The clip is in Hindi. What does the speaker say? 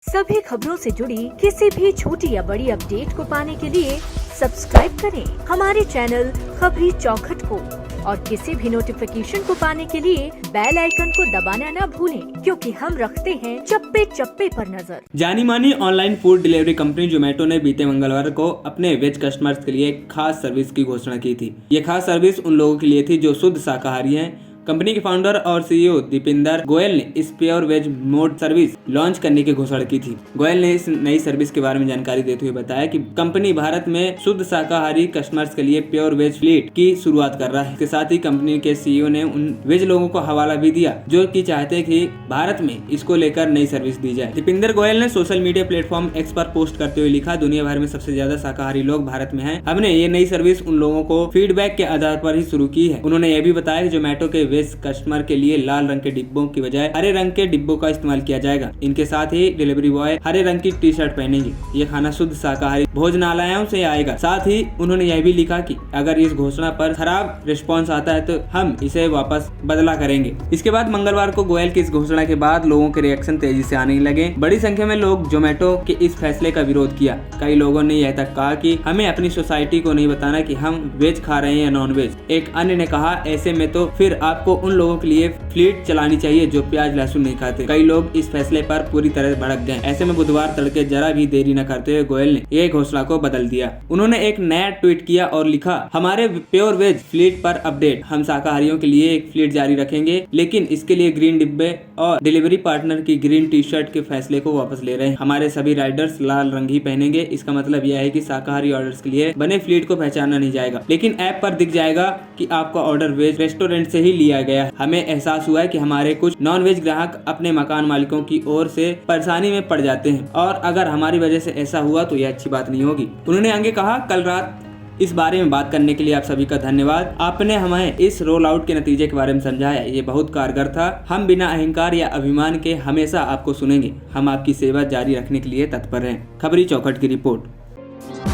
सभी खबरों से जुड़ी किसी भी छोटी या बड़ी अपडेट को पाने के लिए सब्सक्राइब करें हमारे चैनल खबरी चौखट को और किसी भी नोटिफिकेशन को पाने के लिए बेल आइकन को दबाना न भूलें, क्योंकि हम रखते हैं चप्पे चप्पे पर नजर। जानी मानी online food delivery company Zomato ने बीते मंगलवार को अपने वेज कस्टमर्स के लिए एक खास सर्विस की घोषणा की थी। ये खास सर्विस उन लोगों के लिए थी जो शुद्ध शाकाहारी हैं। कंपनी के फाउंडर और सीईओ दीपिंदर गोयल ने इस pure veg mode service launch करने की घोषणा की थी। गोयल ने इस नई सर्विस के बारे में जानकारी देते हुए बताया कि कंपनी भारत में शुद्ध शाकाहारी कस्टमर्स के लिए प्योर वेज फ्लीट की शुरुआत कर रहा है। इसके साथ ही कंपनी के सीईओ ने उन वेज लोगों को हवाला भी दिया जो कि चाहते हैं कि भारत में इसको लेकर नई सर्विस दी जाए। दीपिंदर गोयल ने सोशल मीडिया प्लेटफॉर्म एक्स पर पोस्ट करते हुए लिखा, दुनिया भर में सबसे ज्यादा शाकाहारी लोग भारत में हैं। हमने ये नई सर्विस उन लोगों को फीडबैक के आधार पर ही शुरू की है। उन्होंने यह भी बताया कि जोमेटो के वेज कस्टमर के लिए लाल रंग के डिब्बों की बजाय हरे रंग के डिब्बों का इस्तेमाल किया जाएगा। इनके साथ ही डिलीवरी बॉय हरे रंग की टी शर्ट पहनेंगे। ये खाना शुद्ध शाकाहारी भोजनालयों से आएगा। साथ ही उन्होंने यह भी लिखा कि अगर इस घोषणा पर खराब रिस्पॉन्स आता है तो हम इसे वापस बदला करेंगे। इसके बाद मंगलवार को गोयल की इस घोषणा के बाद लोगों के रिएक्शन तेजी से आने लगे। बड़ी संख्या में लोग जोमेटो के इस फैसले का विरोध किया। कई लोगों ने यह तक कहा कि हमें अपनी सोसाइटी को नहीं बताना कि हम वेज खा रहे हैं या नॉन वेज। एक अन्य ने कहा, ऐसे में तो फिर आपको उन लोगों के लिए फ्लीट चलानी चाहिए जो प्याज लहसुन नहीं खाते। कई लोग इस फैसले पर पूरी तरह भड़क गए। ऐसे में बुधवार तड़के जरा भी देरी न करते हुए गोयल ने ये घोषणा को बदल दिया। उन्होंने एक नया ट्वीट किया और लिखा, हमारे प्योर वेज फ्लीट पर अपडेट। हम शाकाहारियों के लिए एक फ्लीट जारी रखेंगे, लेकिन इसके लिए ग्रीन डिब्बे और डिलीवरी पार्टनर की ग्रीन टी शर्ट के फैसले को वापस ले रहे हैं। हमारे सभी राइडर्स लाल रंग ही पहनेंगे। इसका मतलब यह है कि शाकाहारी ऑर्डर्स के लिए बने फ्लीट को पहचाना नहीं जाएगा, लेकिन ऐप पर दिख जाएगा कि आपका ऑर्डर वेज रेस्टोरेंट से ही लिया गया है। हमें एहसास हुआ है कि हमारे कुछ नॉन वेज ग्राहक अपने मकान मालिकों की ओर से परेशानी में पड़ जाते हैं, और अगर हमारी वजह से ऐसा हुआ तो यह अच्छी बात नहीं होगी। उन्होंने आगे कहा, कल रात इस बारे में बात करने के लिए आप सभी का धन्यवाद। आपने हमें इस रोल आउट के नतीजे के बारे में समझाया, ये बहुत कारगर था। हम बिना अहंकार या अभिमान के हमेशा आपको सुनेंगे। हम आपकी सेवा जारी रखने के लिए तत्पर हैं। खबरी चौखट की रिपोर्ट।